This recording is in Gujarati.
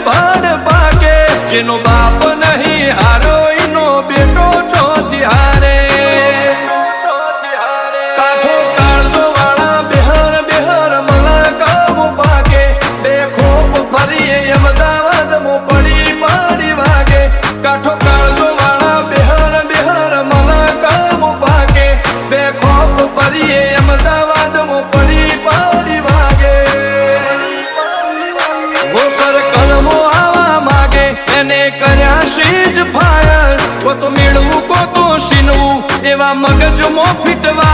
ભાડ ભાગે જેનો બાપ નહીં હારો એનો બેટો ચોથી હારે કાઠો કાળજો વાળા બેહર બેહર મલા કામો ભાગે બે ખોપ ફરીએ અમદાવાદ મો પડી પાડી વાગે કાઠો કાળજો વાળા બેહર બેહર મલા કામો ભાગે બે ખોપ ફરીએ અમદાવાદ મો પડી પાડી વાગે એને કર્યા સીજ ફાયર કો તો મેળવું કો તો સીનવું એવા મગજમાં ફીટવા